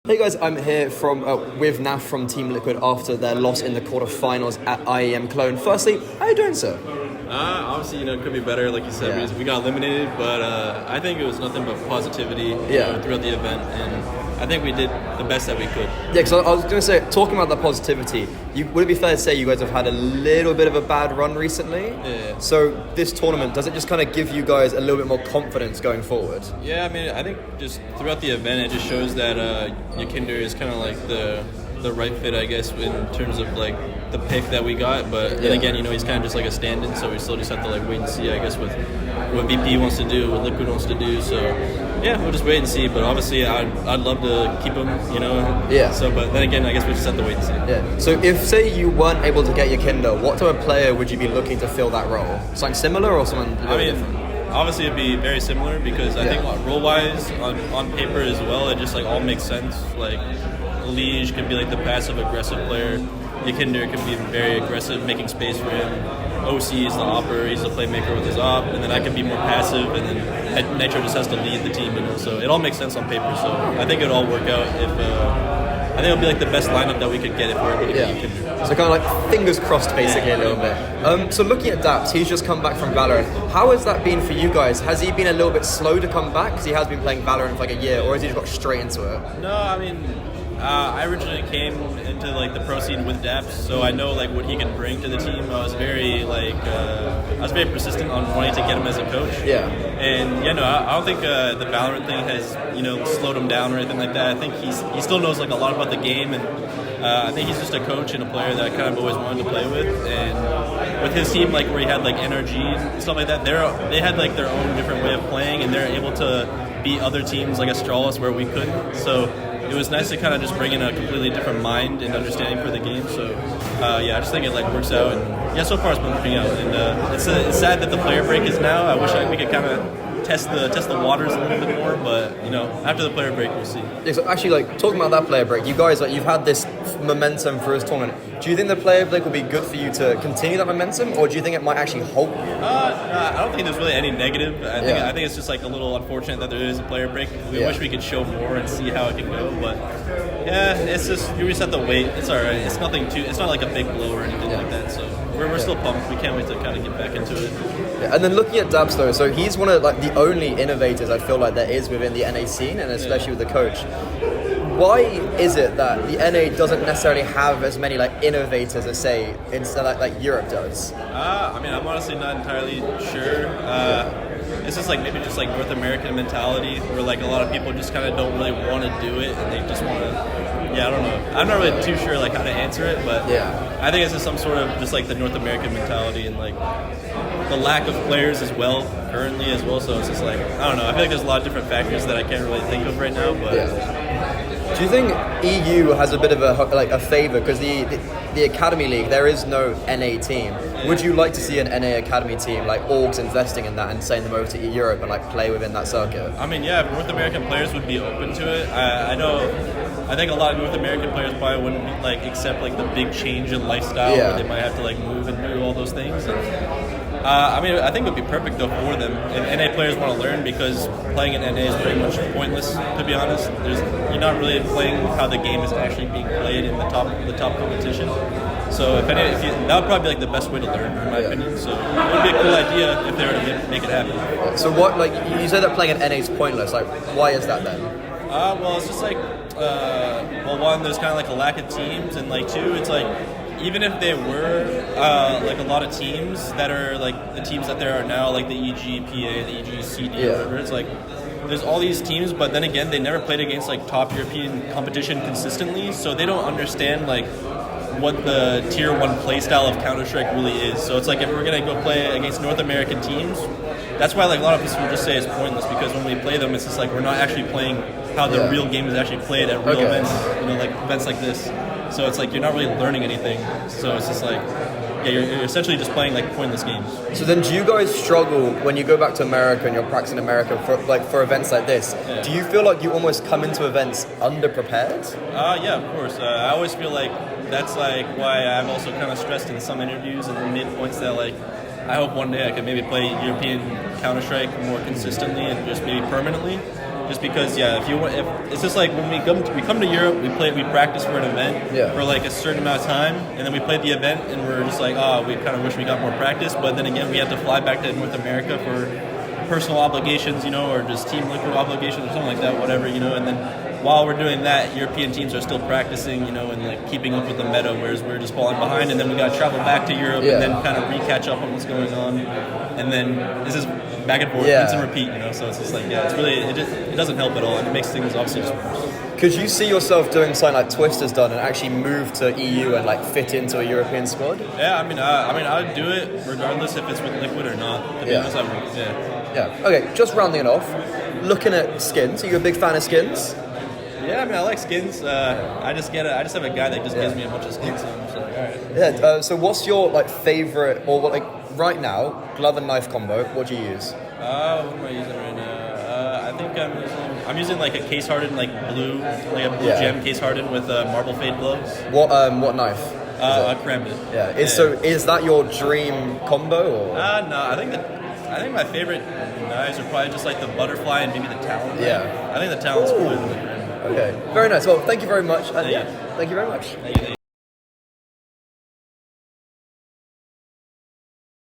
Hey guys, I'm here from with NAF from Team Liquid after their loss in the quarterfinals at IEM Cologne. Firstly, how are you doing, sir? Obviously, it could be better, like you said. We got eliminated, but I think it was nothing but positivity throughout the event, and I think we did the best that we could. Yeah, because I was going to say, talking about that positivity, would it be fair to say you guys have had a little bit of a bad run recently? Yeah. So this tournament, does it just kind of give you guys a little bit more confidence going forward? Yeah, I mean, I think just throughout the event, it just shows that Yekindar is kind of like the right fit, I guess, in terms of like the pick that we got. But then again, he's kind of just like a stand-in, so we still just have to like wait and see, I guess, with what VP wants to do, what Liquid wants to do. So yeah, we'll just wait and see. But obviously, I'd love to keep him, Yeah. So, but then again, I guess we just have to wait and see. Yeah. So if, say, you weren't able to get Yekindar, what type of player would you be looking to fill that role? Something similar or something different? Obviously, it'd be very similar because I think role-wise, on paper as well, it just like all makes sense. Like Liege can be like the passive-aggressive player. Yekindar can be very aggressive, making space for him. OC is the opper, he's the playmaker with his op, and then I can be more passive, and then Nitro just has to lead the team. So it all makes sense on paper. So I think it'll all work out if. I think it'll be like the best lineup that we could get if we're able to get Yekindar. So kind of like fingers crossed, basically, a little bit. So looking at Daps, he's just come back from Valorant. How has that been for you guys? Has he been a little bit slow to come back because he has been playing Valorant for like a year, or has he just got straight into it? No, I mean, I originally came into like the pro scene with Daps, so I know like what he can bring to the team. I was very persistent on wanting to get him as a coach. Yeah. And I don't think the Valorant thing has slowed him down or anything like that. I think he still knows like a lot about the game, and I think he's just a coach and a player that I kind of always wanted to play with. And with his team, like where he had like NRG and stuff like that, they had like their own different way of playing, and they're able to beat other teams like Astralis where we couldn't. So it was nice to kind of just bring in a completely different mind and understanding for the game. So I just think it like works out, and so far it's been working out. And it's sad that the player break is now. I wish we could kind of test the waters a little bit more, but after the player break we'll see. Yeah, so actually, like talking about that player break, you guys you've had this momentum for this tournament. Do you think the player break will be good for you to continue that momentum, or do you think it might actually halt you? I don't think there's really any negative. I think it's just like a little unfortunate that there is a player break. We wish we could show more and see how it can go, but it's just you just have to wait. It's all right. It's nothing it's not like a big blow or anything like that. So we're still pumped. We can't wait to kind of get back into it. Yeah, and then looking at Dabs though, so he's one of like the only innovators I feel like there is within the NA scene, and especially with the coach. Why is it that the NA doesn't necessarily have as many like innovators as say instead like Europe does? I mean, I'm honestly not entirely sure. It's just like maybe just like North American mentality, where like a lot of people just kind of don't really want to do it, and they just want to. I don't know. I'm not really too sure like how to answer it, but I think it's just some sort of just like the North American mentality and like the lack of players as well currently as well. So it's just like I don't know. I feel like there's a lot of different factors that I can't really think of right now, but. Do you think EU has a bit of a favour because the Academy League, there is no NA team? Would you like to see an NA Academy team like Orgs investing in that and sending them over to Europe and like play within that circuit? I mean, if North American players would be open to it. I think a lot of North American players probably wouldn't like accept like the big change in lifestyle where they might have to like move and do all those things. I mean, I think it would be perfect though for them if NA players want to learn, because playing in NA is pretty much pointless, to be honest. You're not really playing how the game is actually being played in the top competition. So that would probably be like the best way to learn, in my opinion. So it would be a cool idea if they were to make it happen. So what, like you said that playing in NA is pointless. Like, why is that then? Well, it's just like, one, there's kind of like a lack of teams, and like two, it's like, even if there were like a lot of teams that are like the teams that there are now, like the EGPA, the EGCD, whatever, it's like there's all these teams, but then again, they never played against like top European competition consistently, so they don't understand like what the tier 1 play style of Counter-Strike really is. So it's like if we're gonna go play against North American teams, that's why like a lot of people would just say it's pointless, because when we play them, it's just like we're not actually playing how the real game is actually played at real events, like events like this. So it's like you're not really learning anything. So it's just like, you're essentially just playing like pointless games. So then, do you guys struggle when you go back to America and you're practicing America for events like this? Yeah. Do you feel like you almost come into events underprepared? Yeah, of course. I always feel like that's like why I've also kind of stressed in some interviews and made points that like I hope one day I could maybe play European Counter-Strike more consistently and just maybe permanently. Just because, if it's just like when we come to Europe, we practice for an event for like a certain amount of time, and then we play the event, and we're just like, oh, we kind of wish we got more practice. But then again, we have to fly back to North America for personal obligations, or just team liquid obligations or something like that, whatever, and then while we're doing that, European teams are still practicing, and like keeping up with the meta, whereas we're just falling behind, and then we got to travel back to Europe and then kind of re-catch up on what's going on, and then this is back and forth, rinse and repeat, so it's just like, it's really, it doesn't help at all, and it makes things obviously just worse. Could you see yourself doing something like Twist has done and actually move to EU and like fit into a European squad? Yeah, I mean, I would do it regardless if it's with Liquid or not. To be honest, I would. Yeah. Okay, just rounding it off. Looking at skins, are you a big fan of skins? Yeah, I mean, I like skins. I just have a guy that just gives me a bunch of skins, so I'm just like, all right. Yeah. So what's your like favorite, or what, like right now, glove and knife combo? What do you use? What am I using right now? I think I'm using like a case hardened, like a blue gem case hardened with marble fade gloves. What knife? Karambit. Yeah. So is that your dream combo? Or? No. I think my favorite knives are probably just like the butterfly and maybe the talon. Yeah. I think the talon's cooler than the Karambit. Okay. Very nice. Well, thank you very much. Thank you very much. Thank you.